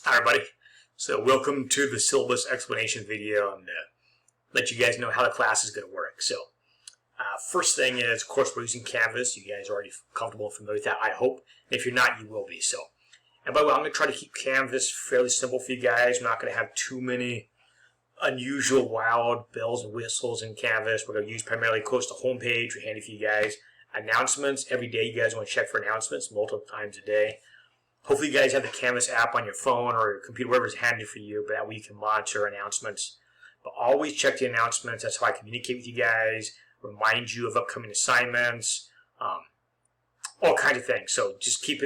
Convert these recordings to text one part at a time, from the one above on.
Hi everybody. So welcome to the syllabus explanation video and let you guys know how the class is going to work. So first thing is, of course, we're using Canvas. You guys are already comfortable and familiar with that, I hope. And if you're not, you will be. So, and by the way, I'm going to try to keep Canvas fairly simple for you guys. I'm not going to have too many unusual, wild bells and whistles in Canvas. We're going to use primarily, of course, the home page. We're handy for you guys. Announcements. Every day you guys want to check for announcements multiple times a day. Hopefully you guys have the Canvas app on your phone or your computer, wherever is handy for you, but that way you can monitor announcements. But always check the announcements. That's how I communicate with you guys, remind you of upcoming assignments, all kinds of things. So just keep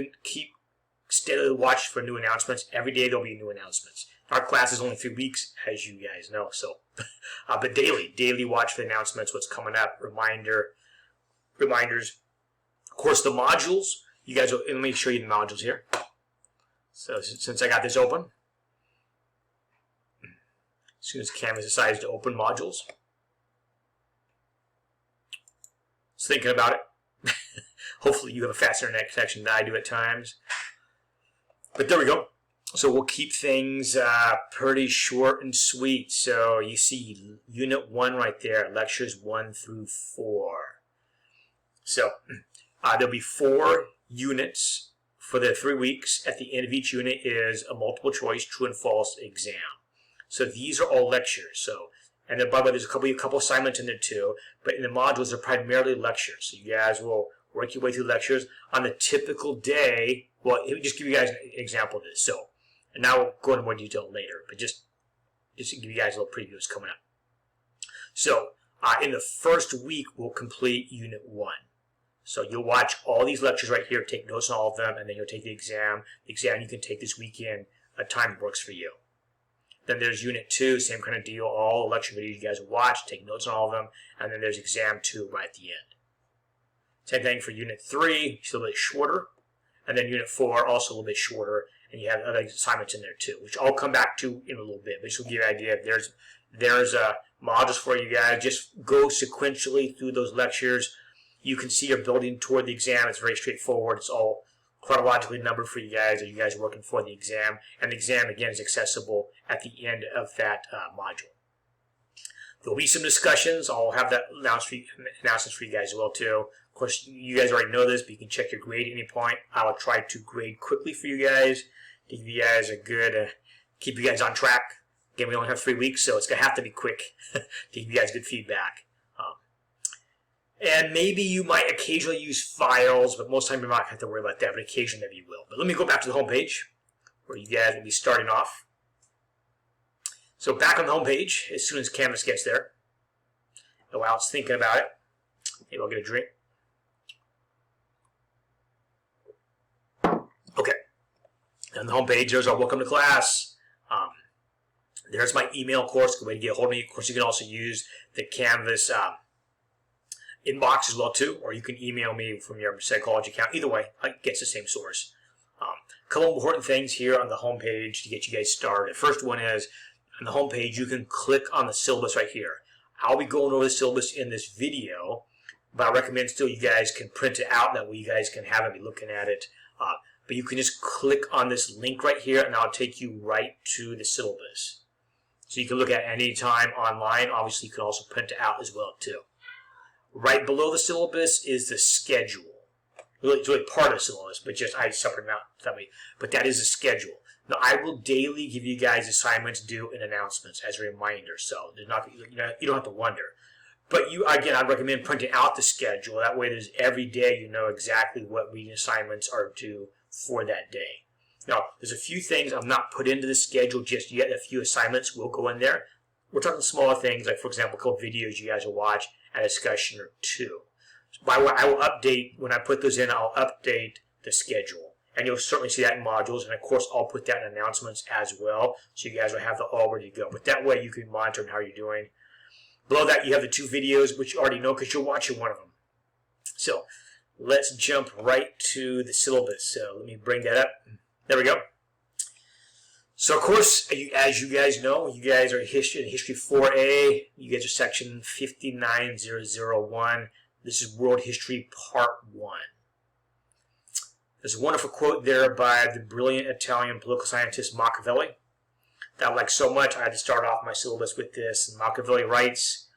steadily watch for new announcements. Every day there'll be new announcements. Our class is only 3 weeks, as you guys know. So, but daily watch for the announcements, what's coming up, reminders. Of course, the modules. You guys will, let me show you the modules here. So since I got this open, as soon as Canvas decides to open modules, just thinking about it. Hopefully you have a fast internet connection than I do at times. But there we go. So we'll keep things pretty short and sweet. So you see Unit 1 right there, Lectures 1 through 4. So there'll be 4 units for the 3 weeks. At the end of each unit is a multiple choice true and false exam. So these are all lectures. So, and then by the way, there's a couple assignments in there too, but in the modules they're primarily lectures. So you guys will work your way through lectures on the typical day. Well, let me just give you guys an example of this. So, and now we'll go into more detail later, but just to give you guys a little preview of what's coming up. So in the first week we'll complete Unit 1. So you'll watch all these lectures right here, take notes on all of them, and then you'll take the exam. The exam you can take this weekend, a time that works for you. Then there's Unit 2, same kind of deal. All the lecture videos you guys will watch, take notes on all of them, and then there's Exam 2 right at the end. Same thing for Unit 3, it's a little bit shorter. And then Unit 4, also a little bit shorter, and you have other assignments in there too, which I'll come back to in a little bit. But just to give you an idea, there's modules for you guys. Just go sequentially through those lectures. You can see you're building toward the exam. It's very straightforward. It's all chronologically numbered for you guys as you guys are working for the exam. And the exam, again, is accessible at the end of that module. There'll be some discussions. I'll have that announcements for you guys as well, too. Of course, you guys already know this, but you can check your grade at any point. I will try to grade quickly for you guys to give you guys a good, keep you guys on track. Again, we only have 3 weeks, so it's going to have to be quick to give you guys good feedback. And maybe you might occasionally use files, but most of the time you might have to worry about that, but occasionally maybe you will. But let me go back to the home page where you guys will be starting off. So back on the home page, as soon as Canvas gets there, and while it's thinking about it, maybe I'll get a drink. Okay. On the home page, there's our welcome to class. There's my email, of course, good way to get a hold of me. Of course, you can also use the Canvas inbox as well too, or you can email me from your Psychology account. Either way, it gets the same source. A couple of important things here on the home page to get you guys started. First one is, on the home page, you can click on the syllabus right here. I'll be going over the syllabus in this video, but I recommend still you guys can print it out. That way you guys can have it, be looking at it. But you can just click on this link right here, and I'll take you right to the syllabus. So you can look at it any time online. Obviously, you can also print it out as well too. Right below the syllabus is the schedule. It's really part of the syllabus, but just I separated them out that way. But that is the schedule. Now, I will daily give you guys assignments due and announcements as a reminder, so there's not, you don't have to wonder. But again, I'd recommend printing out the schedule. That way, there's every day you know exactly what reading assignments are due for that day. Now, there's a few things I've not put into the schedule just yet. A few assignments will go in there. We're talking smaller things, like, for example, a couple videos you guys will watch, a discussion or 2. By the way, I will update, when I put those in, I'll update the schedule. And you'll certainly see that in modules. And, of course, I'll put that in announcements as well, so you guys will have that all ready to go. But that way you can monitor how you're doing. Below that, you have the 2 videos, which you already know because you're watching one of them. So let's jump right to the syllabus. So let me bring that up. There we go. So, of course, as you guys know, you guys are in History 4A. You guys are section 59001. This is World History Part 1. There's a wonderful quote there by the brilliant Italian political scientist Machiavelli that I like so much. I had to start off my syllabus with this. And Machiavelli writes,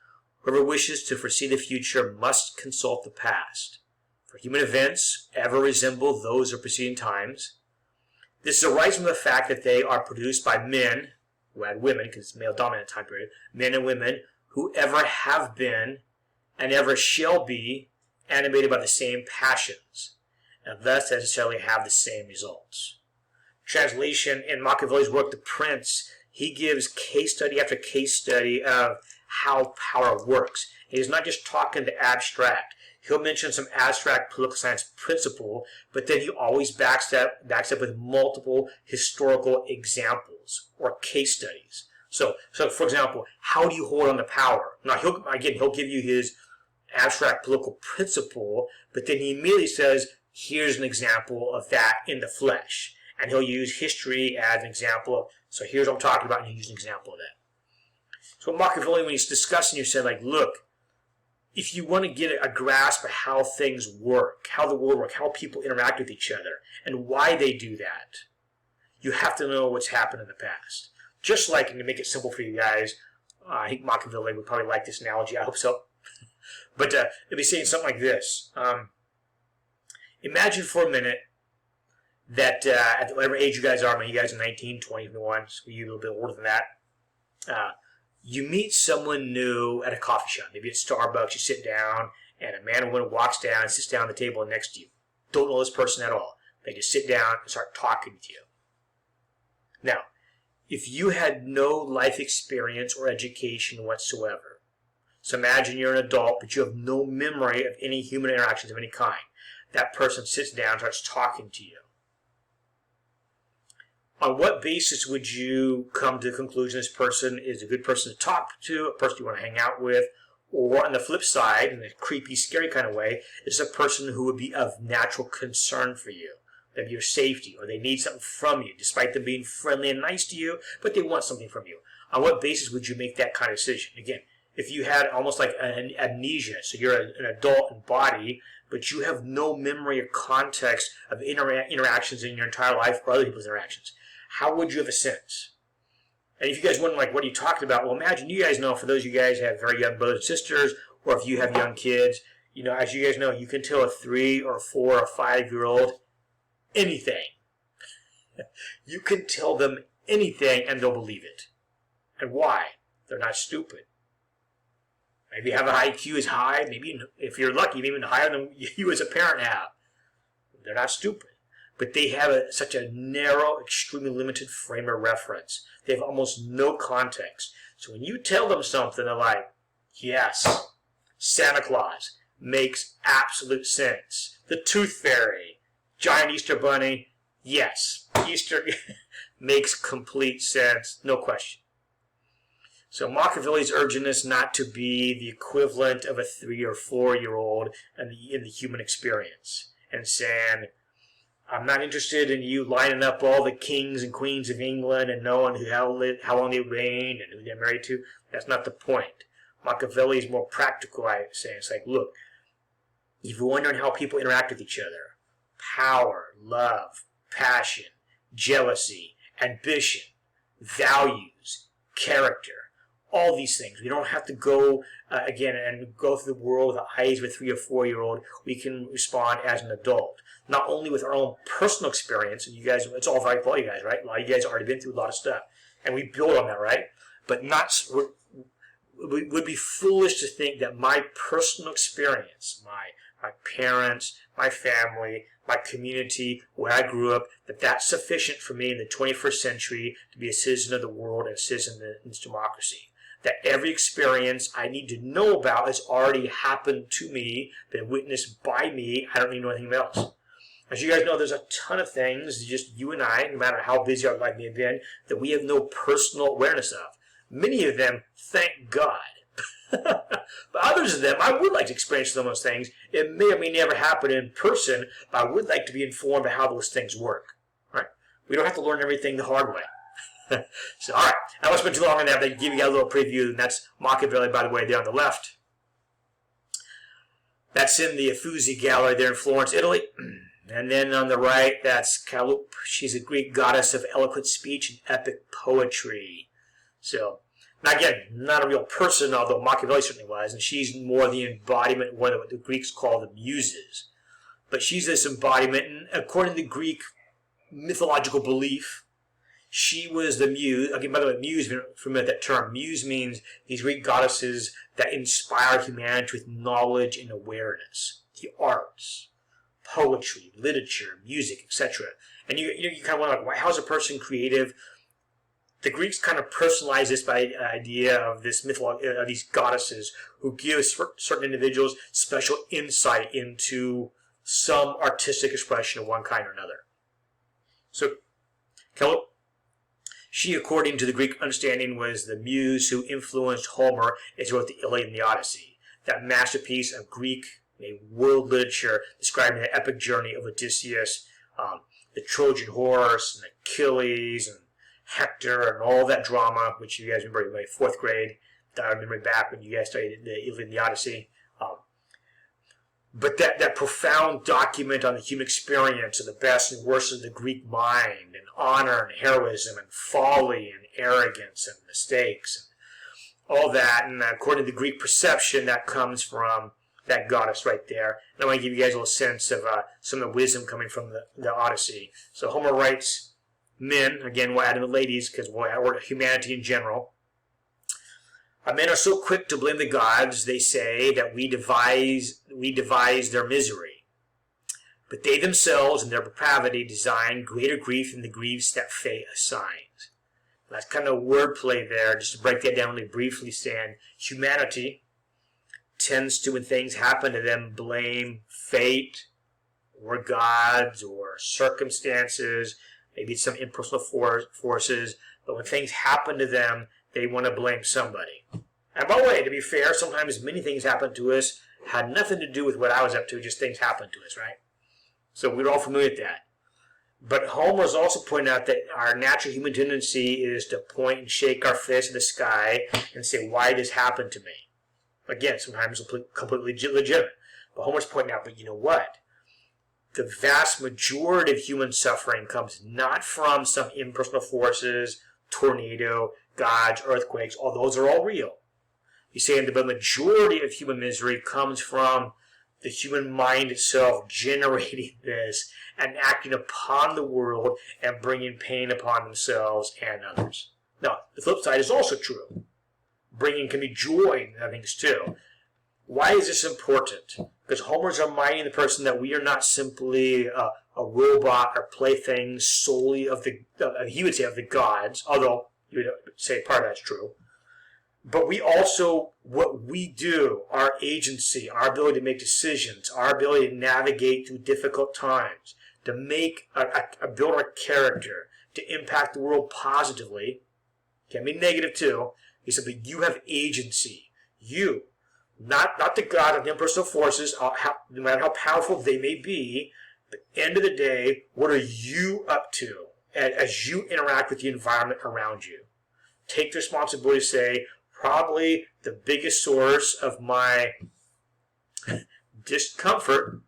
"Whoever wishes to foresee the future must consult the past. For human events ever resemble those of preceding times. This arises from the fact that they are produced by men," who had women, because it's male-dominant time period, "men and women who ever have been and ever shall be animated by the same passions, and thus necessarily have the same results." Translation: in Machiavelli's work, The Prince, he gives case study after case study of how power works. He's not just talking to abstract. He'll mention some abstract political science principle, but then he always backs up with multiple historical examples or case studies. So for example, how do you hold on to power? Now, he'll give you his abstract political principle, but then he immediately says, here's an example of that in the flesh. And he'll use history as an example. So here's what I'm talking about, and he'll use an example of that. So Machiavelli, when he's discussing, you said, like, look, if you want to get a grasp of how things work, how the world works, how people interact with each other, and why they do that, you have to know what's happened in the past. Just like, and to make it simple for you guys, I think Machiavelli would probably like this analogy, I hope so. But it'd be saying something like this. Imagine for a minute that at whatever age you guys are, maybe you guys are 19, 20, 21, so you're a little bit older than that, you meet someone new at a coffee shop. Maybe at Starbucks, you sit down, and a man or woman walks down and sits down at the table next to you. Don't know this person at all. They just sit down and start talking to you. Now, if you had no life experience or education whatsoever, so imagine you're an adult, but you have no memory of any human interactions of any kind. That person sits down and starts talking to you. On what basis would you come to the conclusion this person is a good person to talk to, a person you want to hang out with, or on the flip side, in a creepy, scary kind of way, is a person who would be of natural concern for you, of your safety, or they need something from you, despite them being friendly and nice to you, but they want something from you? On what basis would you make that kind of decision? Again, if you had almost like an amnesia, so you're an adult in body, but you have no memory or context of interactions in your entire life or other people's interactions, how would you have a sense? And if you guys wonder, like, what are you talking about? Well, imagine you guys know, for those of you guys who have very young brothers and sisters, or if you have young kids, you know, as you guys know, you can tell a 3 or 4 or 5-year-old anything. You can tell them anything and they'll believe it. And why? They're not stupid. Maybe have an IQ as high, maybe if you're lucky, even higher than you as a parent have. They're not stupid. But they have such a narrow, extremely limited frame of reference. They have almost no context. So when you tell them something, they're like, yes, Santa Claus makes absolute sense. The Tooth Fairy, giant Easter Bunny, yes, Easter makes complete sense, no question. So Machiavelli's urging us not to be the equivalent of a 3 or 4-year-old in the human experience, and saying, I'm not interested in you lining up all the kings and queens of England and knowing how long they reigned and who they're married to. That's not the point. Machiavelli is more practical, I say. It's like, look, if you're wondering how people interact with each other, power, love, passion, jealousy, ambition, values, character, all these things. We don't have to go, again, and go through the world with the eyes of a 3 or 4-year-old. We can respond as an adult. Not only with our own personal experience, and you guys, it's all right for all you guys, right? A lot of you guys have already been through a lot of stuff. And we build on that, right? But we would be foolish to think that my personal experience, my parents, my family, my community, where I grew up, that's sufficient for me in the 21st century to be a citizen of the world and a citizen in this democracy. That every experience I need to know about has already happened to me, been witnessed by me. I don't need to know anything else. As you guys know, there's a ton of things, just you and I, no matter how busy our life may have been, that we have no personal awareness of. Many of them, thank God. But others of them, I would like to experience some of those things. It may or may never happen in person, but I would like to be informed of how those things work. Right? We don't have to learn everything the hard way. So, all right. I won't spend too long on that, but I give you a little preview, and that's Machiavelli, by the way, there on the left. That's in the Uffizi Gallery there in Florence, Italy. And then on the right, that's Calliope. She's a Greek goddess of eloquent speech and epic poetry. So, now again, not a real person, although Machiavelli certainly was, and she's more the embodiment of what the Greeks call the muses. But she's this embodiment, and according to Greek mythological belief, she was the muse. Again, by the way, muse, from that term, muse means these Greek goddesses that inspire humanity with knowledge and awareness. The arts, poetry, literature, music, etc. And you kind of wonder, like, how is a person creative? The Greeks kind of personalized this by the idea of this mythology, of these goddesses who give certain individuals special insight into some artistic expression of one kind or another. So, Calliope, she, according to the Greek understanding, was the muse who influenced Homer as he wrote the Iliad and the Odyssey, that masterpiece of Greek world literature describing the epic journey of Odysseus, the Trojan horse, and Achilles, and Hector, and all that drama, which you guys remember in my 4th grade. I remember back when you guys studied the Iliad and the Odyssey. But that profound document on the human experience of the best and worst of the Greek mind, and honor and heroism and folly and arrogance and mistakes, and all that. And according to the Greek perception, that comes from that goddess right there. And I want to give you guys a little sense of some of the wisdom coming from the Odyssey. So Homer writes, men, again, we'll add in the ladies because we'll add humanity in general. Men are so quick to blame the gods, they say, that we devise their misery. But they themselves, in their depravity, design greater grief than the griefs that fate assigns. That's kind of wordplay there, just to break that down really briefly, saying humanity tends to, when things happen to them, blame fate or gods or circumstances, maybe some impersonal forces, but when things happen to them, they want to blame somebody. And by the way, to be fair, sometimes many things happen to us had nothing to do with what I was up to, just things happened to us, right? So we're all familiar with that. But Homer is also pointing out that our natural human tendency is to point and shake our fist at the sky and say, why did this happen to me? Again, sometimes completely legitimate. But Homer's pointing out, but you know what? The vast majority of human suffering comes not from some impersonal forces, tornado, gods, earthquakes, all those are all real. He's saying the majority of human misery comes from the human mind itself generating this and acting upon the world and bringing pain upon themselves and others. Now, the flip side is also true. Bringing can be joy in things too. Why is this important? Because Homer's reminding the person that we are not simply a robot or plaything solely of he would say of the gods, although you would say part of that's true. But we also, what we do, our agency, our ability to make decisions, our ability to navigate through difficult times, to build our character, to impact the world positively, can be negative too. He said, but you have agency. You, not the God of the impersonal forces, no matter how powerful they may be, but at the end of the day, what are you up to as you interact with the environment around you? Take the responsibility to say, probably the biggest source of my discomfort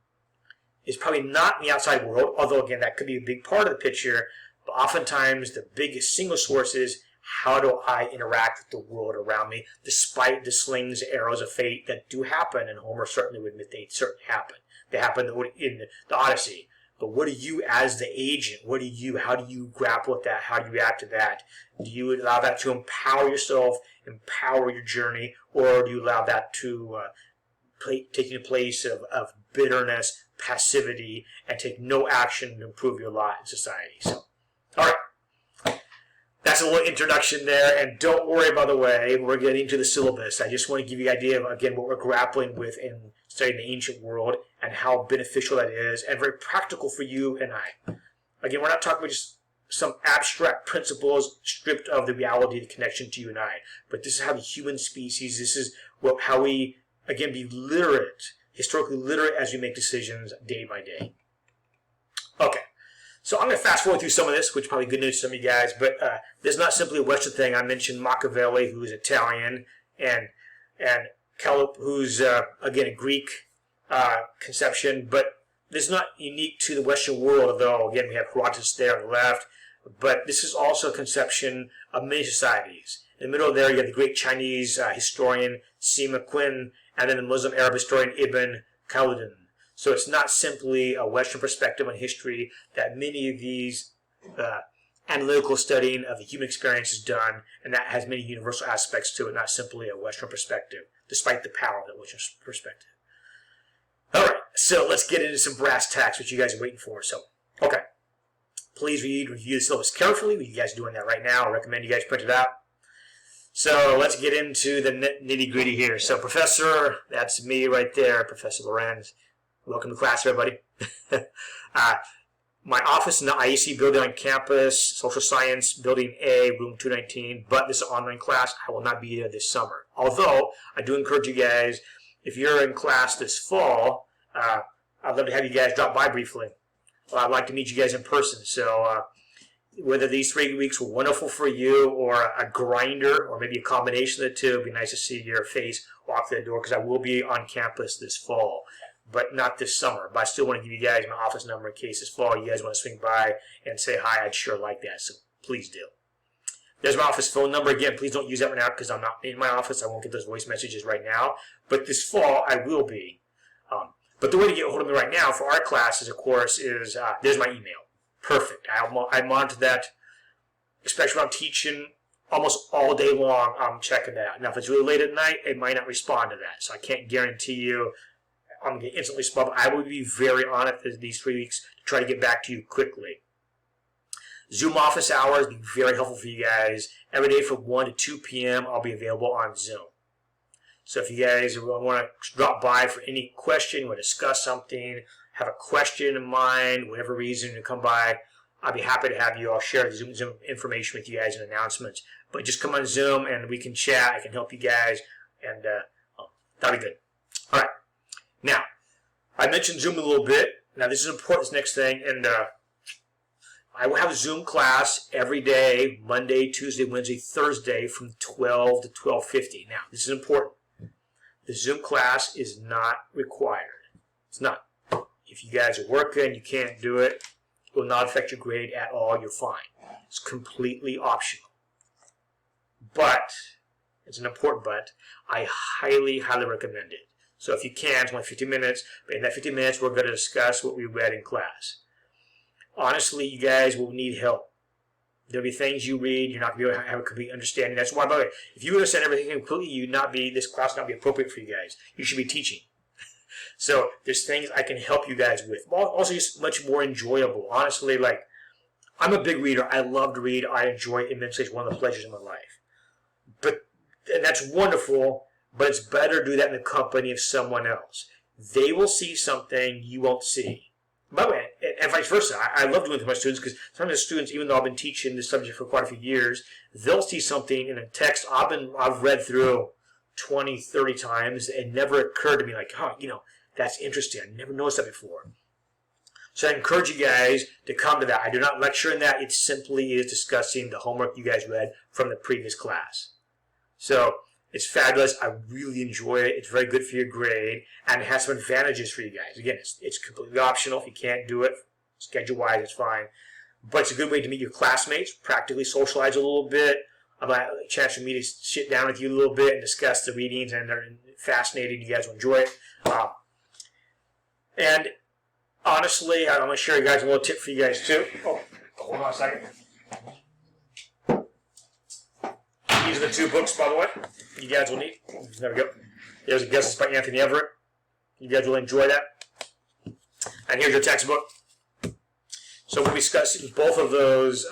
is probably not in the outside world, although again, that could be a big part of the picture, but oftentimes the biggest single source is, how do I interact with the world around me, despite the slings, arrows of fate that do happen, and Homer certainly would admit they certainly happen. They happen in the Odyssey. But what do you, as the agent, how do you grapple with that? How do you react to that? Do you allow that to empower yourself, empower your journey, or do you allow that to take the place of bitterness, passivity, and take no action to improve your lot in society? So, all right. That's a little introduction there, and don't worry, by the way, we're getting to the syllabus. I just want to give you an idea of, again, what we're grappling with in studying the ancient world and how beneficial that is, and very practical for you and I. Again, we're not talking about just some abstract principles stripped of the reality, the connection to you and I, but this is how the human species, this is how we, again, be literate, historically literate as we make decisions day by day. Okay. So I'm going to fast forward through some of this, which is probably good news to some of you guys, but this is not simply a Western thing. I mentioned Machiavelli, who is Italian, and Calliope, who's, again, a Greek conception, but this is not unique to the Western world, though. Again, we have Herodotus there on the left, but this is also a conception of many societies. In the middle there, you have the great Chinese historian Sima Qin, and then the Muslim Arab historian Ibn Khaldun. So it's not simply a Western perspective on history that many of these analytical studying of the human experience is done, and that has many universal aspects to it, not simply a Western perspective, despite the power of that Western perspective. All right, so let's get into some brass tacks, which you guys are waiting for. So, okay. Please review the syllabus carefully. You guys are doing that right now. I recommend you guys print it out. So let's get into the nitty-gritty here. So Professor, that's me right there, Professor Lorenz. Welcome to class, everybody. My office in the IEC building on campus, Social Science, Building A, Room 219, but this is an online class. I will not be there this summer. Although, I do encourage you guys, if you're in class this fall, I'd love to have you guys drop by briefly. I'd like to meet you guys in person. So whether these 3 weeks were wonderful for you or a grinder or maybe a combination of the two, it'd be nice to see your face walk through the door because I will be on campus this fall, but not this summer. But I still want to give you guys my office number in case this fall you guys want to swing by and say hi. I'd sure like that, so please do. There's my office phone number. Again, please don't use that right now because I'm not in my office. I won't get those voice messages right now. But this fall, I will be. But the way to get a hold of me right now for our classes, of course, is there's my email. Perfect. I monitor that, especially when I'm teaching almost all day long. I'm checking that out. Now, if it's really late at night, it might not respond to that. So I can't guarantee you I'm going to get instantly respond. But I will be very on it these 3 weeks to try to get back to you quickly. Zoom office hours be very helpful for you guys. Every day from 1 to 2 p.m. I'll be available on Zoom. So if you guys want to drop by for any question, want to discuss something, have a question in mind, whatever reason to come by, I'll be happy to have you. I'll share the Zoom information with you guys and announcements. But just come on Zoom and we can chat. I can help you guys, and that'll be good. All right. Now, I mentioned Zoom a little bit. Now, this is important, this next thing, and I will have a Zoom class every day, Monday, Tuesday, Wednesday, Thursday, from 12 to 12:50. Now, this is important. The Zoom class is not required. It's not. If you guys are working, you can't do it, it will not affect your grade at all. You're fine. It's completely optional. But, it's an important but, I highly, highly recommend it. So if you can, it's only 15 minutes, but in that 15 minutes, we're going to discuss what we read in class. Honestly, you guys will need help. There'll be things you read, you're not going to be able to have a complete understanding. That's why, by the way, if you understand everything completely, this class will not be appropriate for you guys. You should be teaching. So there's things I can help you guys with. Also, just much more enjoyable. Honestly, like, I'm a big reader. I love to read. I enjoy it immensely. It's one of the pleasures of my life. And that's wonderful, but it's better to do that in the company of someone else. They will see something you won't see. By the way, and vice versa. I love doing it with my students because some of the students, even though I've been teaching this subject for quite a few years, they'll see something in a text I've read through 20, 30 times. It never occurred to me like, that's interesting. I never noticed that before. So I encourage you guys to come to that. I do not lecture in that. It simply is discussing the homework you guys read from the previous class. So it's fabulous. I really enjoy it. It's very good for your grade, and it has some advantages for you guys. Again, it's completely optional. If you can't do it, schedule-wise, it's fine. But it's a good way to meet your classmates, practically socialize a little bit, about a chance for me to sit down with you a little bit and discuss the readings, and they're fascinating. You guys will enjoy it. And honestly, I'm going to share you guys a little tip for you guys, too. Oh, hold on a second. These are the 2 books, by the way, you guys will need. There we go. There's a Guesses by Anthony Everett. You guys will enjoy that. And here's your textbook. So we'll be discussing both of those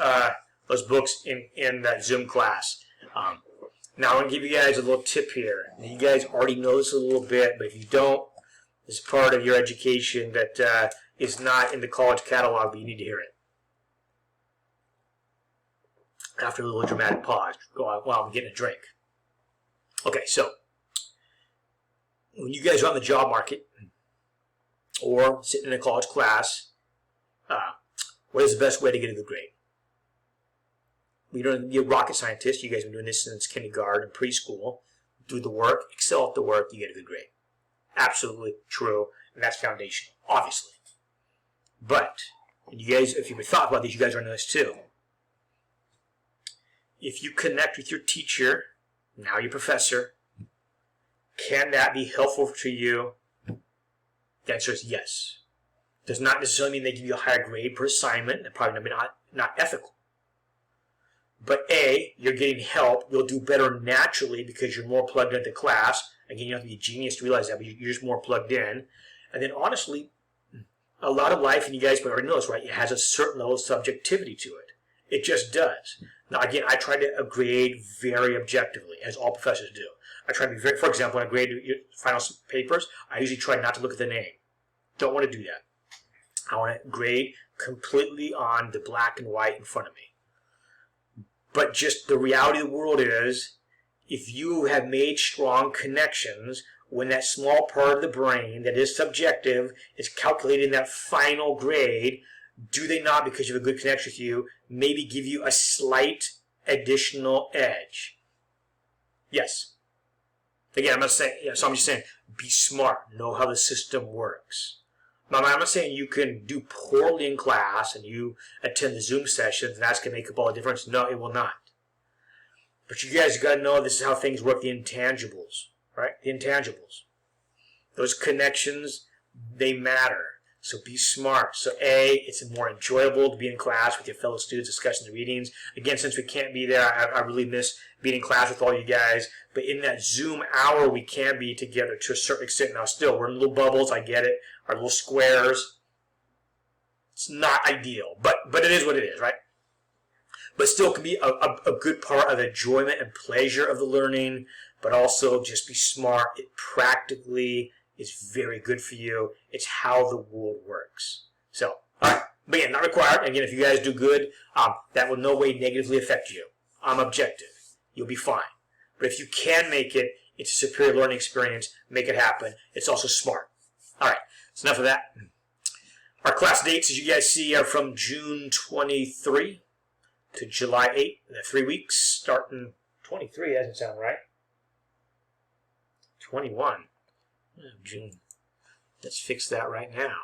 books in that Zoom class. Now I'm going to give you guys a little tip here. You guys already know this a little bit, but if you don't, it's part of your education that is not in the college catalog, but you need to hear it. After a little dramatic pause, while I'm getting a drink. Okay, so when you guys are on the job market or sitting in a college class, what is the best way to get a good grade? You don't have to be a rocket scientist. You guys have been doing this since kindergarten, preschool. Do the work, excel at the work, you get a good grade. Absolutely true, and that's foundational, obviously. But, and you guys, if you've thought about this, you guys are on this too. If you connect with your teacher, now your professor, can that be helpful to you? The answer is yes. Does not necessarily mean they give you a higher grade per assignment. That's probably not ethical. But A, you're getting help. You'll do better naturally because you're more plugged into class. Again, you don't have to be a genius to realize that, but you're just more plugged in. And then honestly, a lot of life, and you guys already know this, right? It has a certain level of subjectivity to it. It just does. Now, again, I try to grade very objectively, as all professors do. I try to be very, for example, when I grade your final papers, I usually try not to look at the name. Don't want to do that. I want to grade completely on the black and white in front of me. But just the reality of the world is, if you have made strong connections, when that small part of the brain that is subjective is calculating that final grade, do they not, because you have a good connection with you, maybe give you a slight additional edge? Yes. Again, I'm not saying, so I'm just saying, be smart, know how the system works. Now, I'm not saying you can do poorly in class and you attend the Zoom sessions and that's going to make up all the difference. No, it will not. But you guys got to know this is how things work, the intangibles, right? The intangibles. Those connections, they matter. So be smart. So A, it's more enjoyable to be in class with your fellow students discussing the readings. Again, since we can't be there, I really miss being in class with all you guys. But in that Zoom hour, we can be together to a certain extent. Now still, we're in little bubbles, I get it. Our little squares. It's not ideal, but it is what it is, right? But still can be a good part of the enjoyment and pleasure of the learning, but also just be smart. It practically is very good for you. It's how the world works. So, all right. But again, not required. Again, if you guys do good, that will no way negatively affect you. I'm objective. You'll be fine. But if you can make it, it's a superior learning experience. Make it happen. It's also smart. All right. That's enough of that. Our class dates, as you guys see, are from June 23 to July 8. 3 weeks, starting 23. Doesn't sound right. 21. June. Let's fix that right now.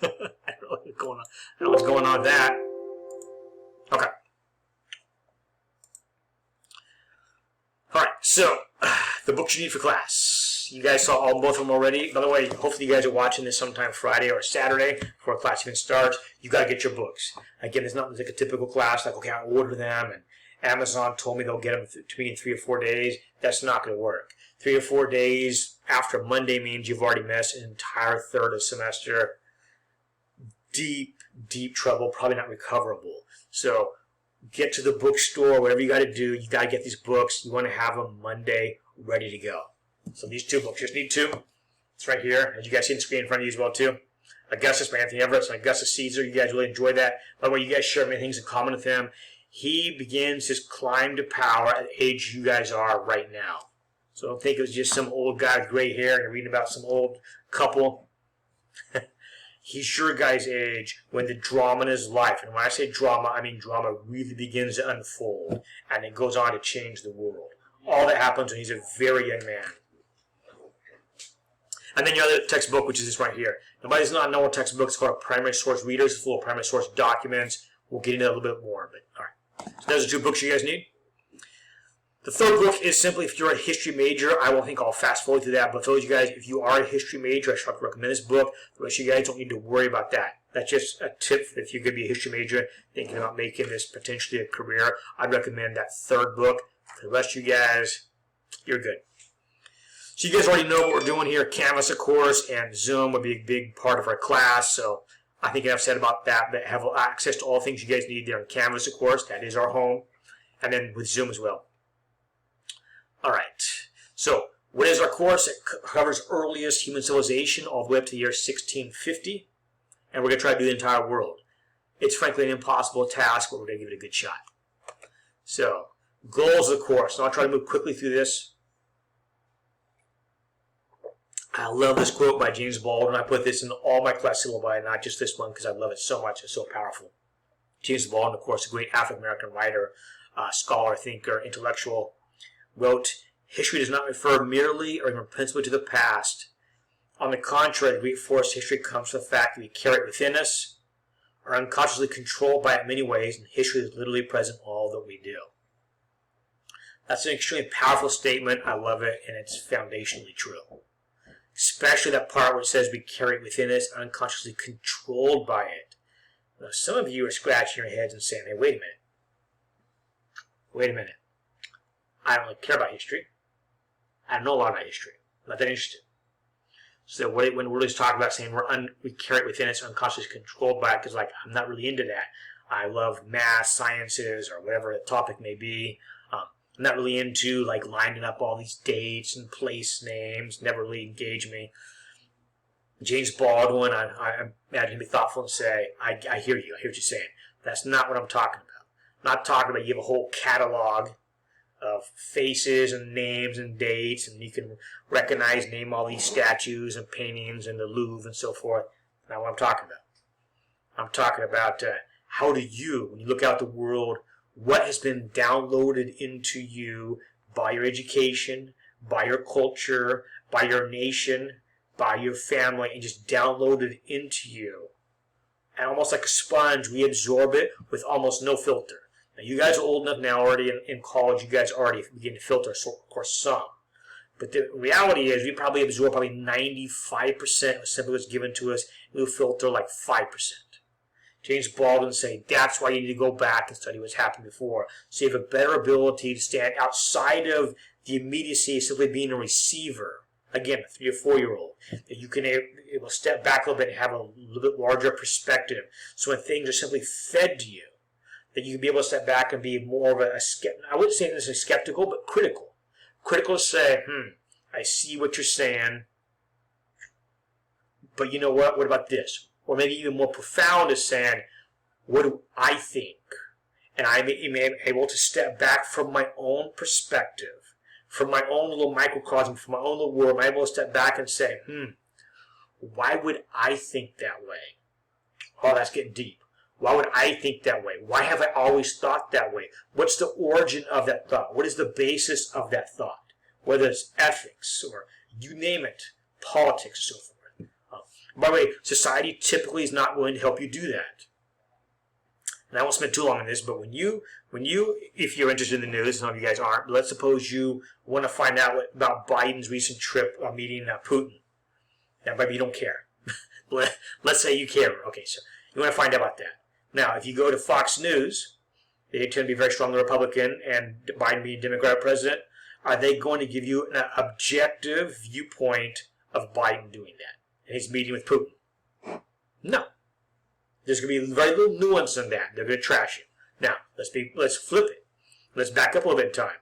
I don't know what's going on. I don't know what's going on with that. Okay. All right. So the books you need for class. You guys saw both of them already. By the way, hopefully you guys are watching this sometime Friday or Saturday before class even starts. You got to get your books. Again, it's not like a typical class. Like, okay, I order them, and Amazon told me they'll get them to me in 3 or 4 days. That's not going to work. 3 or 4 days after Monday means you've already missed an entire third of semester. Deep, deep trouble, probably not recoverable. So get to the bookstore, whatever you got to do. You got to get these books. You want to have them Monday ready to go. So these 2 books, just need 2. It's right here. As you guys see on the screen in front of you as well, too. Augustus by Anthony Everett and Augustus Caesar. You guys really enjoyed that. By the way, you guys share many things in common with him. He begins his climb to power at the age you guys are right now. So don't think it was just some old guy with gray hair and you're reading about some old couple. He's your guy's age when the drama in his life, and when I say drama, I mean drama really begins to unfold and it goes on to change the world. All that happens when he's a very young man. And then your other textbook, which is this right here. Now, by this not a normal textbook, it's called a primary source reader. It's full of primary source documents. We'll get into that a little bit more, but all right. So those are 2 books you guys need. The third book is simply, if you're a history major, I won't think I'll fast forward through that, but for those of you guys, if you are a history major, I should recommend this book. The rest of you guys don't need to worry about that. That's just a tip if you're going to be a history major, thinking about making this potentially a career. I'd recommend that third book. For the rest of you guys, you're good. So you guys already know what we're doing here. Canvas, of course, and Zoom would be a big part of our class, so I think I've said about that, but have access to all things you guys need there on Canvas, of course. That is our home. And then with Zoom as well. All right, so what is our course? It covers earliest human civilization all the way up to the year 1650, and we're going to try to do the entire world. It's frankly an impossible task, but we're going to give it a good shot. So, goals of the course. And I'll try to move quickly through this. I love this quote by James Baldwin. I put this in all my class syllabi, not just this one, because I love it so much. It's so powerful. James Baldwin, of course, a great African-American writer, scholar, thinker, intellectual, wrote, "History does not refer merely or even principally to the past. On the contrary, the great force history comes from the fact that we carry it within us, are unconsciously controlled by it in many ways, and history is literally present in all that we do. That's an extremely powerful statement. I love it, and it's foundationally true. Especially that part where it says we carry it within us, unconsciously controlled by it. Now, some of you are scratching your heads and saying, hey, wait a minute. Wait a minute. I don't really care about history. I don't know a lot about history. I'm not that interested. So when we're really talking about saying we carry it within us, unconsciously controlled by it, because like I'm not really into that. I love math, sciences, or whatever the topic may be. I'm not really into like lining up all these dates and place names. Never really engage me. James Baldwin, I imagine him be thoughtful and say, I hear you. I hear what you're saying. That's not what I'm talking about. I'm not talking about you have a whole catalog of faces and names and dates, and you can name all these statues and paintings in the Louvre and so forth. That's not what I'm talking about. I'm talking about how do you, when you look out the world, what has been downloaded into you by your education, by your culture, by your nation, by your family, and just downloaded into you. And almost like a sponge, we absorb it with almost no filter. Now, you guys are old enough now already in college, you guys already begin to filter, so of course some. But the reality is we probably absorb 95% of simply what's given to us. We'll filter like 5%. James Baldwin say that's why you need to go back and study what's happened before. So you have a better ability to stand outside of the immediacy of simply being a receiver. Again, a 3 or 4 year old. That you can able to step back a little bit and have a little bit larger perspective. So when things are simply fed to you, that you can be able to step back and be more of a I wouldn't say necessarily skeptical, but critical. Critical to say, I see what you're saying, but you know what? What about this? Or maybe even more profound is saying, what do I think? And I'm able to step back from my own perspective, from my own little microcosm, from my own little world. I'm able to step back and say, why would I think that way? Oh, that's getting deep. Why would I think that way? Why have I always thought that way? What's the origin of that thought? What is the basis of that thought? Whether it's ethics or you name it, politics and so forth. By the way, society typically is not willing to help you do that. And I won't spend too long on this, but when you, if you're interested in the news, some of you guys aren't, but let's suppose you want to find out about Biden's recent trip meeting Putin. Now, maybe you don't care. Let's say you care. Okay, so you want to find out about that. Now, if you go to Fox News, they tend to be very strongly Republican, and Biden being Democratic president, are they going to give you an objective viewpoint of Biden doing that? And he's meeting with Putin? No. There's going to be very little nuance in that. They're going to trash you. Now, let's flip it. Let's back up a little bit in time.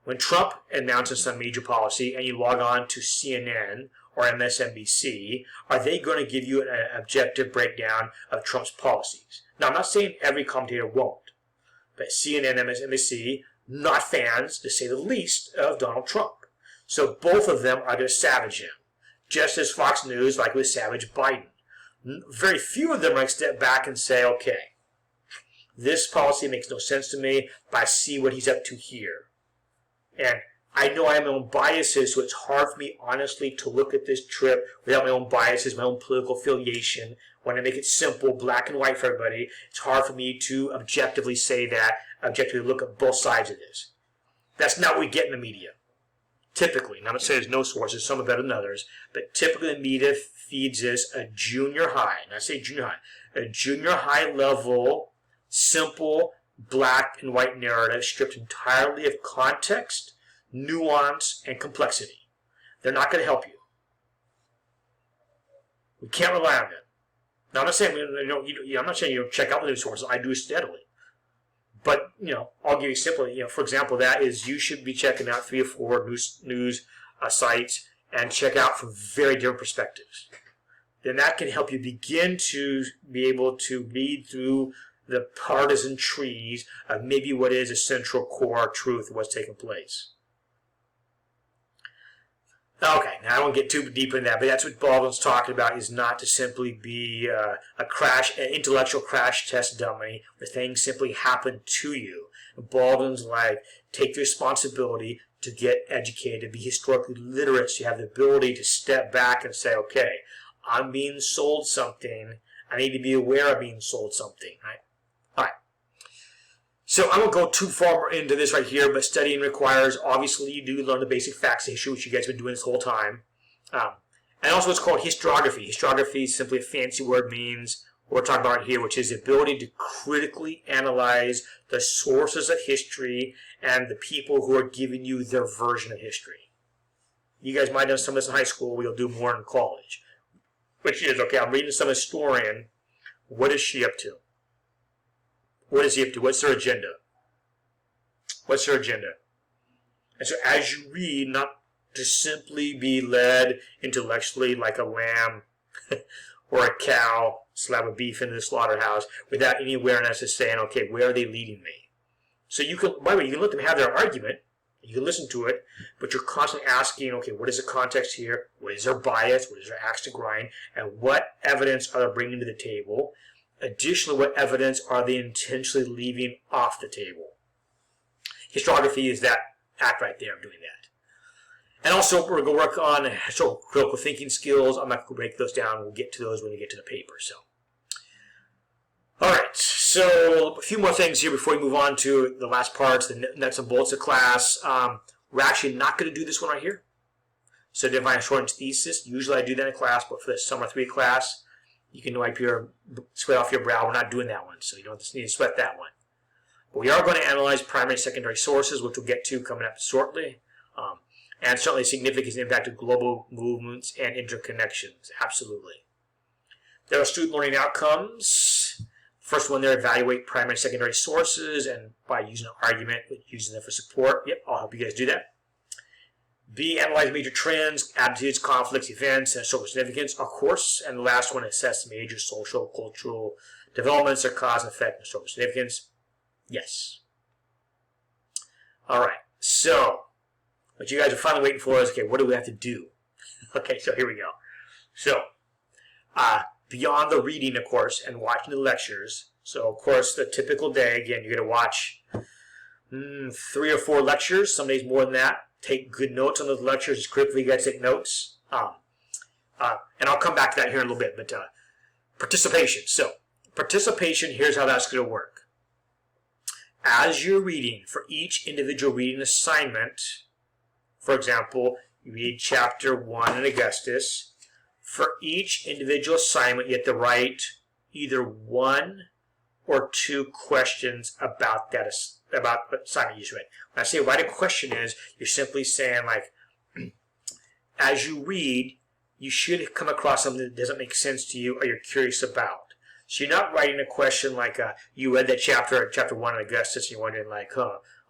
When Trump announces some major policy and you log on to CNN or MSNBC, are they going to give you an objective breakdown of Trump's policies? Now, I'm not saying every commentator won't, but CNN, MSNBC, not fans, to say the least, of Donald Trump. So both of them are going to savage him, just as Fox News likely savage Biden. Very few of them are going to step back and say, okay, this policy makes no sense to me, but I see what he's up to here. And I know I have my own biases, so it's hard for me, honestly, to look at this trip without my own biases, my own political affiliation. When I make it simple, black and white for everybody, it's hard for me to objectively say that, objectively look at both sides of this. That's not what we get in the media. Typically, now I'm not saying there's no sources, some are better than others, but typically the media feeds us a junior high, and I say junior high, a junior high level, simple, black and white narrative stripped entirely of context, nuance, and complexity. They're not going to help you. We can't rely on them. Now, I'm not saying I'm not saying you don't check out the news sources. I do steadily. But I'll give you simply. For example, that is you should be checking out 3 or 4 news sites and check out from very different perspectives. Then that can help you begin to be able to read through the partisan trees of maybe what is a central core truth of what's taking place. Okay, now I won't get too deep in that, but that's what Baldwin's talking about, is not to simply be an intellectual crash test dummy where things simply happen to you. Baldwin's like, take the responsibility to get educated, be historically literate, so you have the ability to step back and say, okay, I'm being sold something. I need to be aware of being sold something, right? All right. So I won't go too far into this right here, but studying requires, obviously, you do learn the basic facts of history, which you guys have been doing this whole time. And also what's called historiography. Historiography is simply a fancy word, means what we're talking about right here, which is the ability to critically analyze the sources of history and the people who are giving you their version of history. You guys might have done some of this in high school. We'll do more in college. Which is, okay, I'm reading some historian. What is she up to? What is he up to? What's their agenda? What's their agenda? And so as you read, not to simply be led intellectually like a lamb or a cow, slab of beef into the slaughterhouse, without any awareness of saying, okay, where are they leading me? So you can, by the way, you can let them have their argument, you can listen to it, but you're constantly asking, okay, what is the context here? What is their bias? What is their axe to grind? And what evidence are they bringing to the table? Additionally, what evidence are they intentionally leaving off the table? Historiography is that act right there of doing that. And also, we're going to work on historical critical thinking skills. I'm not going to break those down. We'll get to those when we get to the paper. So, all right. So, a few more things here before we move on to the last parts, the nuts and bolts of class. We're actually not going to do this one right here. So, define a shortened thesis. Usually, I do that in class, but for the summer 3 class, you can wipe your sweat off your brow. We're not doing that one, so you don't need to sweat that one. But we are going to analyze primary and secondary sources, which we'll get to coming up shortly. And certainly significance and impact of global movements and interconnections. Absolutely. There are student learning outcomes. First one there, evaluate primary and secondary sources, and by using an argument, using them for support. Yep, I'll help you guys do that. B, analyze major trends, attitudes, conflicts, events, and social significance, of course. And the last one, assess major social, cultural developments, their cause and effect, and social significance. Yes. All right, so what you guys are finally waiting for is, okay, what do we have to do? Okay, so here we go. So, beyond the reading, of course, and watching the lectures, so, of course, the typical day, again, you're going to watch 3 or 4 lectures, some days more than that. Take good notes on those lectures. It's critical for you guys to take notes. And I'll come back to that here in a little bit, but participation. So, participation, here's how that's going to work. As you're reading, for each individual reading assignment, for example, you read chapter 1 in Augustus. For each individual assignment, you have to write either 1 or 2 questions about that about what assignment you just read. When I say write a question is, you're simply saying, like, as you read, you should come across something that doesn't make sense to you or you're curious about. So you're not writing a question like you read that chapter 1 in Augustus, and you're wondering, like,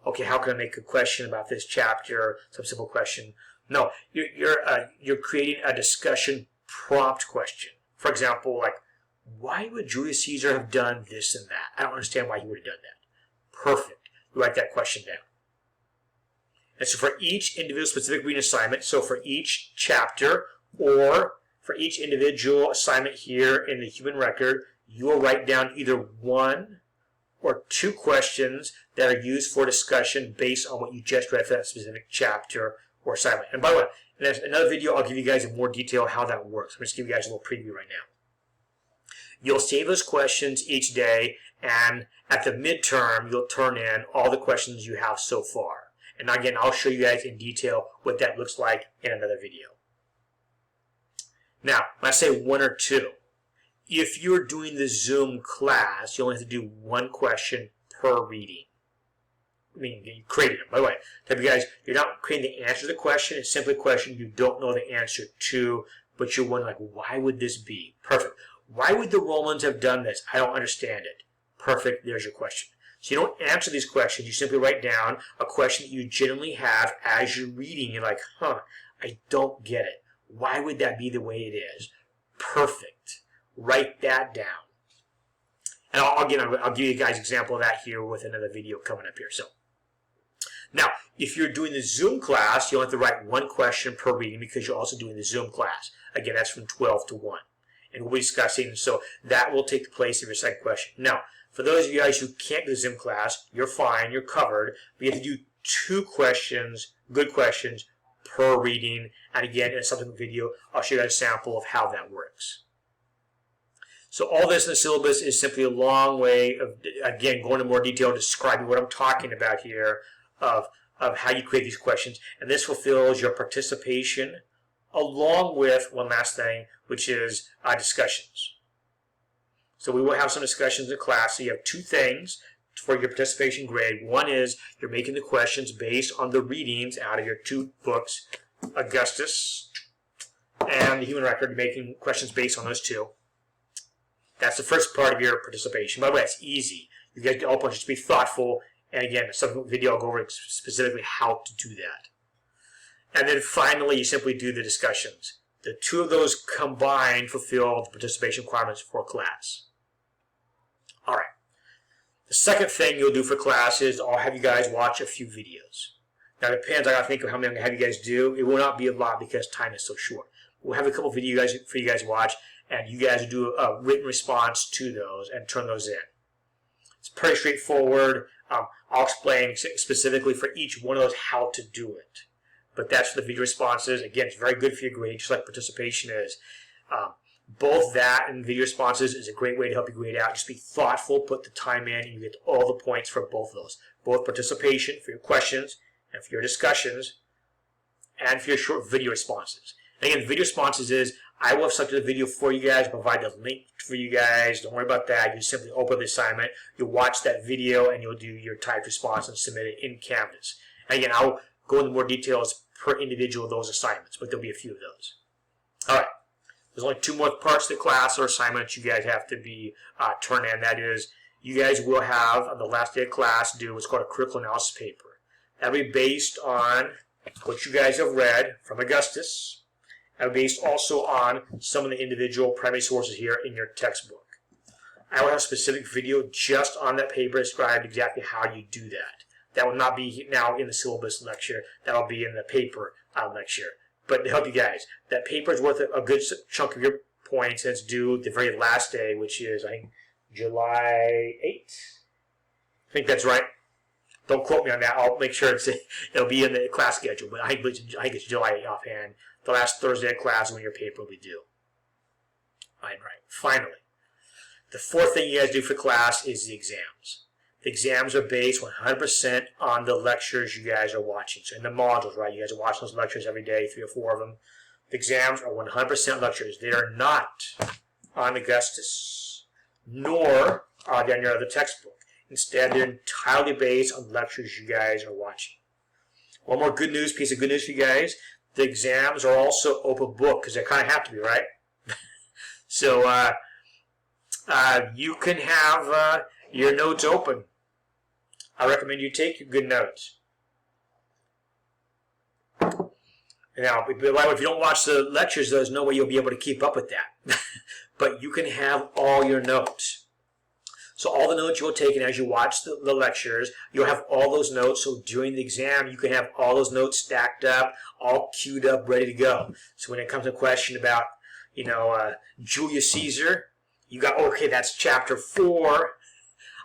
okay, how can I make a question about this chapter? Some simple question. No, you're creating a discussion prompt question. For example, like, why would Julius Caesar have done this and that? I don't understand why he would have done that. Perfect. You write that question down. And so for each individual specific reading assignment, so for each chapter or for each individual assignment here in the human record, you will write down either 1 or 2 questions that are used for discussion based on what you just read for that specific chapter or assignment. And by the way, in another video, I'll give you guys in more detail how that works. I'm just give you guys a little preview right now. You'll save those questions each day, and at the midterm, you'll turn in all the questions you have so far. And again, I'll show you guys in detail what that looks like in another video. Now, when I say 1 or 2, if you're doing the Zoom class, you only have to do 1 question per reading. I mean, you created them. By the way, tell you guys, you're not creating the answer to the question. It's simply a question you don't know the answer to, but you're wondering, like, why would this be? Perfect. Why would the Romans have done this? I don't understand it. Perfect. There's your question. So you don't answer these questions. You simply write down a question that you genuinely have as you're reading. You're like, I don't get it. Why would that be the way it is? Perfect. Write that down. And I'll give you guys an example of that here with another video coming up here. So now, if you're doing the Zoom class, you'll have to write 1 question per reading because you're also doing the Zoom class. Again, that's from 12 to 1. And we'll be discussing, so that will take the place of your second question. Now, For those of you guys who can't do the Zoom class, you're fine, you're covered. We have to do 2 questions, good questions, per reading. And again, in a subsequent video, I'll show you guys a sample of how that works. So all this in the syllabus is simply a long way of, again, going into more detail, describing what I'm talking about here of how you create these questions. And this fulfills your participation along with one last thing, which is discussions. So we will have some discussions in class. So you have 2 things for your participation grade. One is you're making the questions based on the readings out of your 2 books, Augustus and the Human Record, making questions based on those 2. That's the first part of your participation. By the way, it's easy. You guys all just be thoughtful. And again, in a subsequent video, I'll go over specifically how to do that. And then finally, you simply do the discussions. The 2 of those combined fulfill the participation requirements for class. All right. The second thing you'll do for class is I'll have you guys watch a few videos. Now, it depends. I got to think of how many I'm going to have you guys do. It will not be a lot because time is so short. We'll have a couple of videos for you guys to watch, and you guys will do a written response to those and turn those in. It's pretty straightforward. I'll explain specifically for each one of those how to do it. But that's for the video responses. Again, it's very good for your grade, just like participation is. Both that and video responses is a great way to help you grade out. Just be thoughtful, put the time in, and you get all the points for both of those. Both participation for your questions and for your discussions and for your short video responses. And again, video responses is I will have selected a video for you guys, provide the link for you guys. Don't worry about that. You simply open the assignment, you'll watch that video, and you'll do your typed response and submit it in Canvas. And again, I'll go into more details per individual of those assignments, but there'll be a few of those. All right. There's only 2 more parts of the class or assignments you guys have to be turned in. That is, you guys will have, on the last day of class, do what's called a critical analysis paper. That'll be based on what you guys have read from Augustus, and based also on some of the individual primary sources here in your textbook. I will have a specific video just on that paper described exactly how you do that. That will not be now in the syllabus lecture. That will be in the paper lecture. But to help you guys, that paper is worth a good chunk of your points, and it's due the very last day, which is, I think, July 8th. I think that's right. Don't quote me on that. I'll make sure it'll be in the class schedule. But I think it's July 8th offhand. The last Thursday of class when your paper will be due. All right. Finally, the 4th thing you guys do for class is the exams. The exams are based 100% on the lectures you guys are watching. So in the modules, right, you guys are watching those lectures every day, 3 or 4 of them. The exams are 100% lectures. They are not on Augustus, nor are they on your other textbook. Instead, they're entirely based on lectures you guys are watching. One more piece of good news for you guys. The exams are also open book, because they kind of have to be, right? So you can have your notes open. I recommend you take your good notes. Now, if you don't watch the lectures, there's no way you'll be able to keep up with that. But you can have all your notes. So all the notes you'll take, and as you watch the lectures, you'll have all those notes. So during the exam, you can have all those notes stacked up, all queued up, ready to go. So when it comes to a question about, Julius Caesar, you got, okay, that's chapter 4.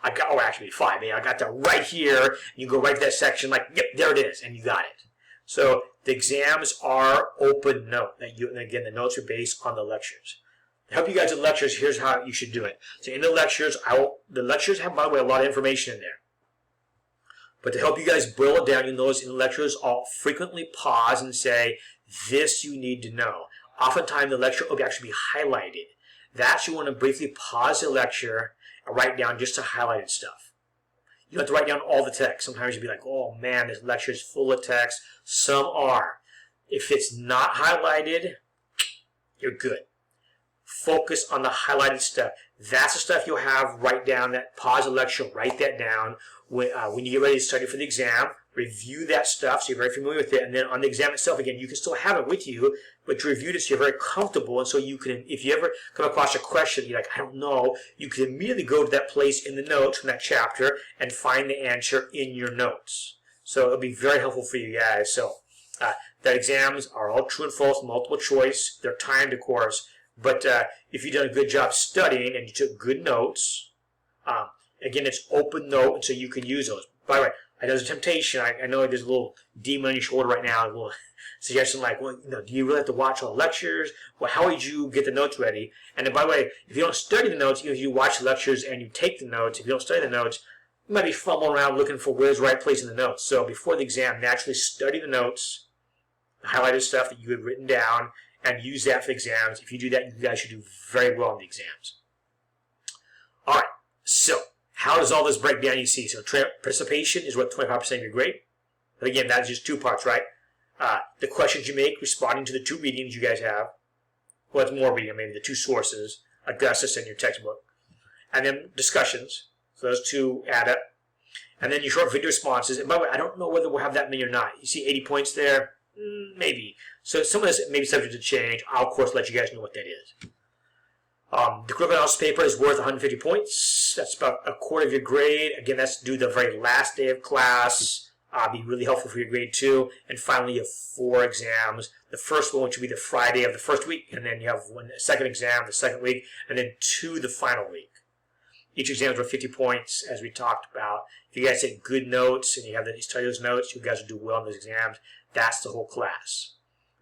Actually 5. I got that right here. You go right to that section, like, yep, there it is, and you got it. So the exams are open note. And again, the notes are based on the lectures. To help you guys in lectures, here's how you should do it. So in the lectures, the lectures have, by the way, a lot of information in there. But to help you guys boil it down, you notice in the lectures, I'll frequently pause and say, this you need to know. Oftentimes, the lecture will actually be highlighted. That's you want to briefly pause the lecture and write down just the highlighted stuff. You don't have to write down all the text. Sometimes you'll be like, oh man, this lecture is full of text. Some are. If it's not highlighted, you're good. Focus on the highlighted stuff. That's the stuff you'll have. Write down that. Pause the lecture. Write that down. When you get ready to study for the exam, review that stuff so you're very familiar with it. And then on the exam itself, again, you can still have it with you, but you reviewed it so you're very comfortable. And so you can, if you ever come across a question, you're like, I don't know, you can immediately go to that place in the notes from that chapter and find the answer in your notes. So it'll be very helpful for you guys. So the exams are all true and false, multiple choice. They're timed, of course. But if you've done a good job studying and you took good notes, Again, it's open note, and so you can use those. By the way, there's a temptation. I know there's a little demon on your shoulder right now, a little suggestion like, well, do you really have to watch all the lectures? Well, how would you get the notes ready? And then, by the way, if you don't study the notes, if you watch the lectures and you take the notes, if you don't study the notes, you might be fumbling around looking for where's the right place in the notes. So before the exam, naturally study the notes, the highlighted stuff that you had written down, and use that for the exams. If you do that, you guys should do very well in the exams. All right, so how does all this break down? You see, so participation is what 25% of your grade. But again, that's just two parts, right? The questions you make responding to the two readings you guys have. Well, it's more reading, maybe the two sources, Augustus and your textbook. And then discussions. So those two add up. And then your short video responses. And by the way, I don't know whether we'll have that many or not. You see 80 points there? Maybe. So some of this may be subject to change. I'll, of course, let you guys know what that is. The critical analysis paper is worth 150 points. That's about a quarter of your grade. Again, that's due the very last day of class. Be really helpful for your grade 2. And finally, you have 4 exams. The first one, which will be the Friday of the first week, and then you have one second exam the second week, and then 2 the final week. Each exam is worth 50 points, as we talked about. If you guys take good notes and you study those notes, you guys will do well in those exams. That's the whole class.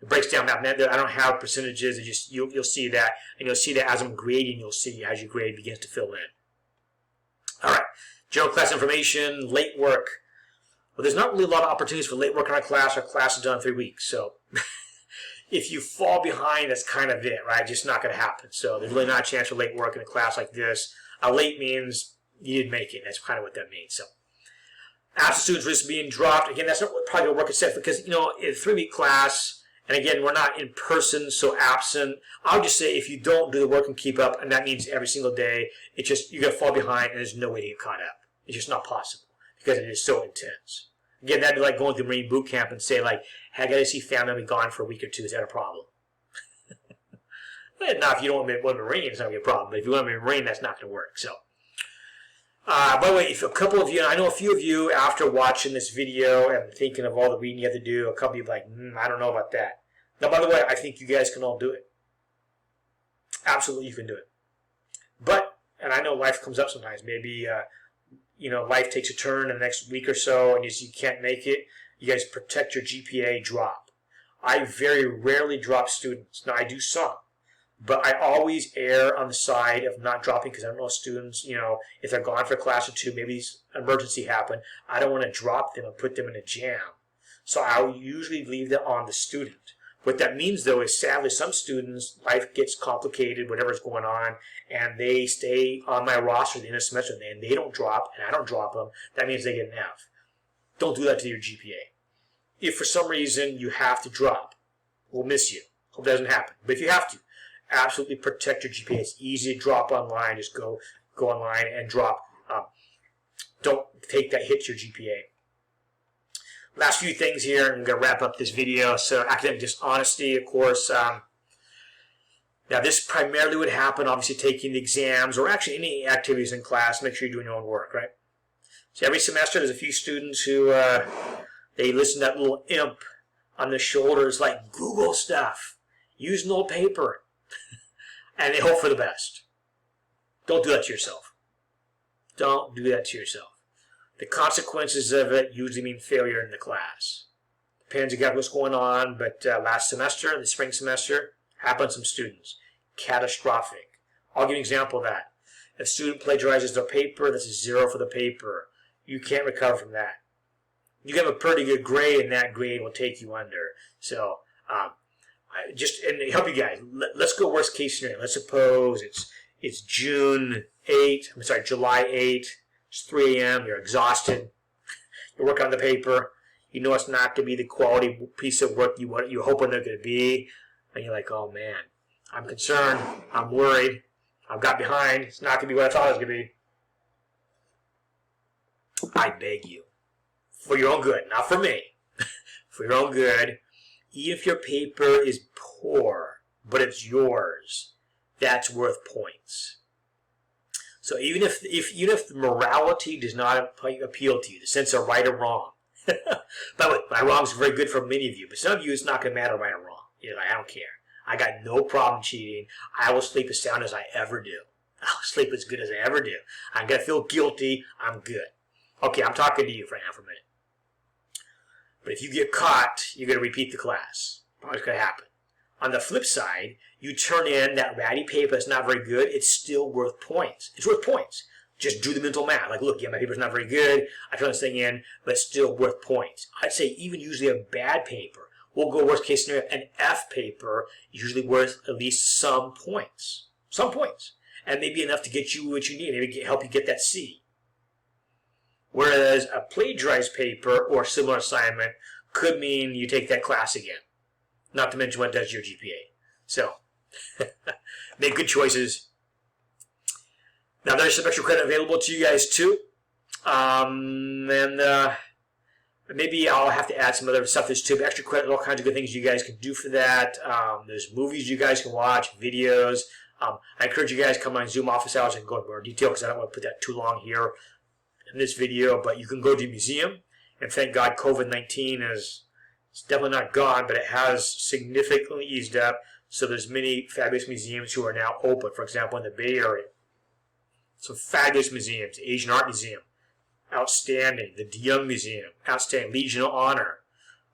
It breaks down mathematics. I don't have percentages. It just you'll see that, and you'll see that as I'm grading. You'll see as your grade begins to fill in. All right, general class information, late work. Well, there's not really a lot of opportunities for late work in our class. Our class is done in 3 weeks, so if you fall behind, that's kind of it, right? Just not going to happen. So there's really not a chance for late work in a class like this. Late means you didn't make it. That's kind of what that means. So absent students risk being dropped. Again, that's not probably going to work itself because, in a 3-week class, and again, we're not in person, so absent. I would just say if you don't do the work and keep up, and that means every single day, it's just you're going to fall behind, and there's no way to get caught up. It's just not possible because it is so intense. Again, that'd be like going to Marine boot camp and say, like, hey, I got to see family be gone for a week or 2. Is that a problem? Now, if you don't want to be a Marine, it's not going to be a problem. But if you want to be a Marine, that's not going to work. So, by the way, if a couple of you, and I know a few of you, after watching this video and thinking of all the reading you have to do, a couple of you are like, I don't know about that. Now, by the way, I think you guys can all do it. Absolutely, you can do it. But, and I know life comes up sometimes. Maybe, life takes a turn in the next week or so, and you can't make it. You guys protect your GPA drop. I very rarely drop students. Now, I do some. But I always err on the side of not dropping because I don't know students, if they're gone for a class or 2, maybe emergency happened. I don't want to drop them and put them in a jam. So I'll usually leave that on the student. What that means, though, is sadly some students, life gets complicated, whatever's going on, and they stay on my roster at the end of the semester, and they don't drop, and I don't drop them. That means they get an F. Don't do that to your GPA. If for some reason you have to drop, we'll miss you. Hope that doesn't happen. But if you have to, absolutely protect your GPA. It's easy to drop online. Just go online and drop. Don't take that hit to your GPA. Last few things here. I'm going to wrap up this video. So academic dishonesty, of course. Now this primarily would happen, obviously, taking the exams or actually any activities in class. Make sure you're doing your own work, right? So every semester there's a few students who they listen to that little imp on the shoulders like Google stuff. Use an old paper. And they hope for the best. Don't do that to yourself. Don't do that to yourself. The consequences of it usually mean failure in the class. Depends again what's going on, but last semester, the spring semester, happened to some students. Catastrophic. I'll give you an example of that. If a student plagiarizes their paper, that's a 0 for the paper. You can't recover from that. You have a pretty good grade, and that grade will take you under. So, and to help you guys, let's go worst case scenario. Let's suppose it's July 8th, it's 3 a.m., you're exhausted, you're working on the paper, you know it's not going to be the quality piece of work you're hoping they're going to be, and you're like, oh man, I'm concerned, I'm worried, I've got behind, it's not going to be what I thought it was going to be. I beg you, for your own good, not for me, for your own good, even if your paper is poor, but it's yours, that's worth points. So even if the morality does not appeal to you, the sense of right or wrong. By the way, my wrong is very good for many of you, but some of you it's not going to matter right or wrong. You're like, I don't care. I got no problem cheating. I will sleep as sound as I ever do. I'll sleep as good as I ever do. I'm going to feel guilty. I'm good. Okay, I'm talking to you right now for a minute. But if you get caught, you're going to repeat the class. What's going to happen? On the flip side, you turn in that ratty paper that's not very good, it's still worth points. It's worth points. Just do the mental math. Like, look, yeah, my paper's not very good. I turn this thing in, but it's still worth points. I'd say even usually a bad paper, we'll go worst case scenario, an F paper is usually worth at least some points. Some points. And maybe enough to get you what you need, maybe help you get that C. Whereas a plagiarized paper or similar assignment could mean you take that class again. Not to mention what it does to your GPA. So, make good choices. Now, there's some extra credit available to you guys, too. Maybe I'll have to add some other stuff. There's too. Extra credit, all kinds of good things you guys can do for that. There's movies you guys can watch, videos. I encourage you guys to come on Zoom office hours and go into more detail because I don't want to put that too long here in this video. But you can go to the museum, and thank God COVID-19 is definitely not gone, but it has significantly eased up. So there's many fabulous museums who are now open. For example, in the Bay Area, some fabulous museums. The Asian Art Museum, outstanding. The De Young Museum, outstanding. Legion of Honor.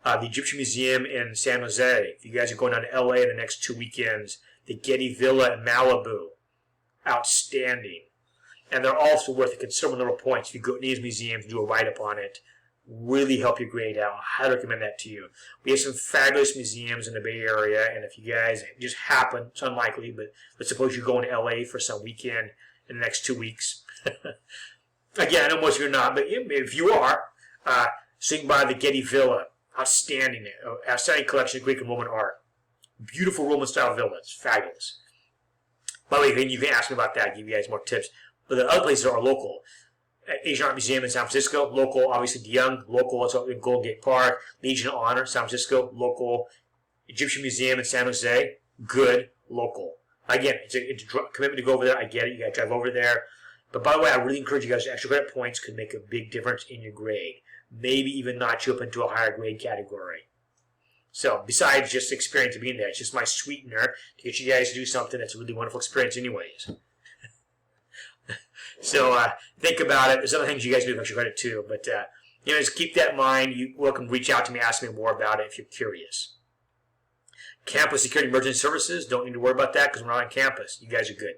The Egyptian Museum in San Jose. If you guys are going down to LA in the next 2 weekends, the Getty Villa in Malibu, outstanding. And they're also worth a considerable number of points. If you go to these museums, do a write-up on it, really help your grade out. I highly recommend that to you. We have some fabulous museums in the Bay Area, and if you guys just happen, it's unlikely, but let's suppose you're going to LA for some weekend in the next 2 weeks. Again, I know most of you are not, but if you are, swing by the Getty Villa. Outstanding collection of Greek and Roman art. Beautiful Roman-style villa. It's fabulous. By the way, you can ask me about that, give you guys more tips. But the other places are local. Asian Art Museum in San Francisco, local. Obviously, De Young, local. It's in Golden Gate Park. Legion of Honor, San Francisco, local. Egyptian Museum in San Jose, good, local. Again, it's a commitment to go over there. I get it. You got to drive over there. But by the way, I really encourage you guys. Extra credit points could make a big difference in your grade. Maybe even notch you up into a higher grade category. So, besides just the experience of being there, it's just my sweetener to get you guys to do something that's a really wonderful experience anyways. So, think about it. There's other things you guys do with extra credit too. But, just keep that in mind. You're welcome to reach out to me, ask me more about it if you're curious. Campus Security Emergency Services, don't need to worry about that because we're not on campus. You guys are good.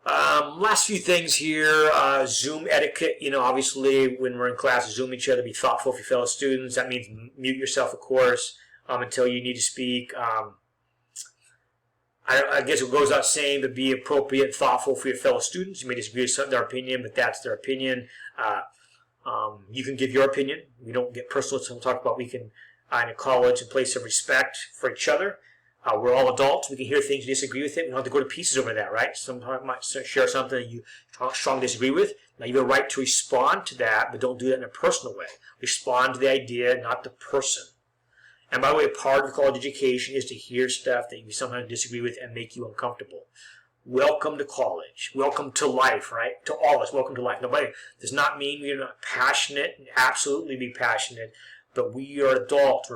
Last few things here, Zoom etiquette. Obviously when we're in class, Zoom each other, be thoughtful for your fellow students. That means mute yourself, of course, until you need to speak. I guess it goes without saying to be appropriate and thoughtful for your fellow students. You may disagree with their opinion, but that's their opinion. You can give your opinion. We don't get personal, so we'll talk about we can, in a college, a place of respect for each other. We're all adults. We can hear things and disagree with it. We don't have to go to pieces over that, right? Someone might share something that you strongly disagree with. Now, you have a right to respond to that, but don't do that in a personal way. Respond to the idea, not the person. And by the way, part of college education is to hear stuff that you sometimes disagree with and make you uncomfortable. Welcome to college. Welcome to life, right? To all of us, welcome to life. Nobody does not mean we're not passionate, and absolutely be passionate, but we are adults.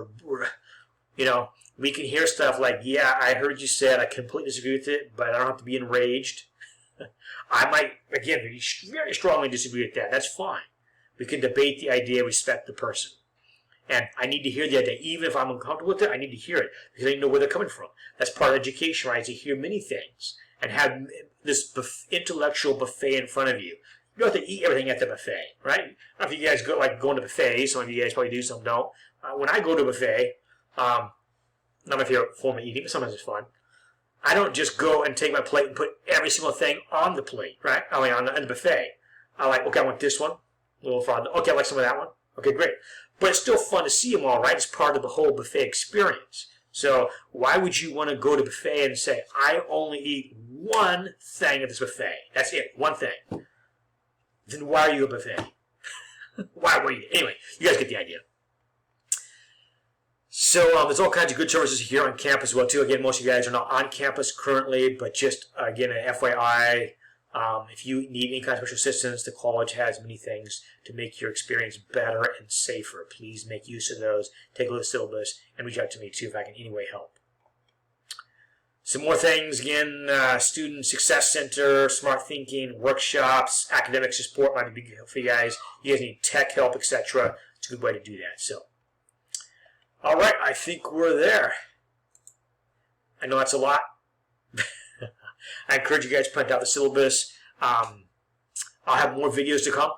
We can hear stuff like, yeah, I heard you say it, I completely disagree with it, but I don't have to be enraged. I might, again, very strongly disagree with that. That's fine. We can debate the idea, respect the person. And I need to hear the idea. Even if I'm uncomfortable with it, I need to hear it because I need to know where they're coming from. That's part of education, right? Is to hear many things and have this intellectual buffet in front of you. You don't have to eat everything at the buffet, right? I don't know if you guys going to buffets. Some of you guys probably do, some don't. When I go to a buffet, not my favorite form of eating, but sometimes it's fun. I don't just go and take my plate and put every single thing on the plate, right? On the buffet. I okay, I want this one, a little farther. Okay, I like some of that one. Okay, great. But it's still fun to see them all, right? It's part of the whole buffet experience. So why would you want to go to a buffet and say, I only eat one thing at this buffet? That's it, one thing. Then why are you a buffet? Why were you? Anyway, you guys get the idea. So there's all kinds of good services here on campus as well, too. Again, most of you guys are not on campus currently, but just, again, an FYI, if you need any kind of special assistance, the college has many things to make your experience better and safer. Please make use of those. Take a look at the syllabus and reach out to me, too, if I can in any way help. Some more things, again, Student Success Center, Smart Thinking, workshops, academic support might be big for you guys. You guys need tech help, etc. It's a good way to do that. So, all right, I think we're there. I know that's a lot. I encourage you guys to print out the syllabus. I'll have more videos to come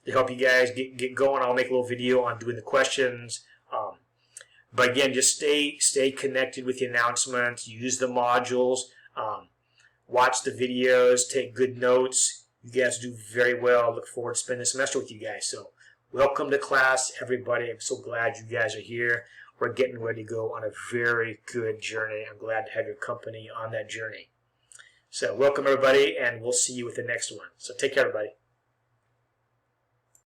to help you guys get going. I'll make a little video on doing the questions. But again, just stay connected with the announcements. Use the modules. Watch the videos. Take good notes. You guys do very well. I look forward to spending the semester with you guys. So welcome to class, everybody. I'm so glad you guys are here. We're getting ready to go on a very good journey. I'm glad to have your company on that journey. So welcome, everybody, and we'll see you with the next one. So take care, everybody.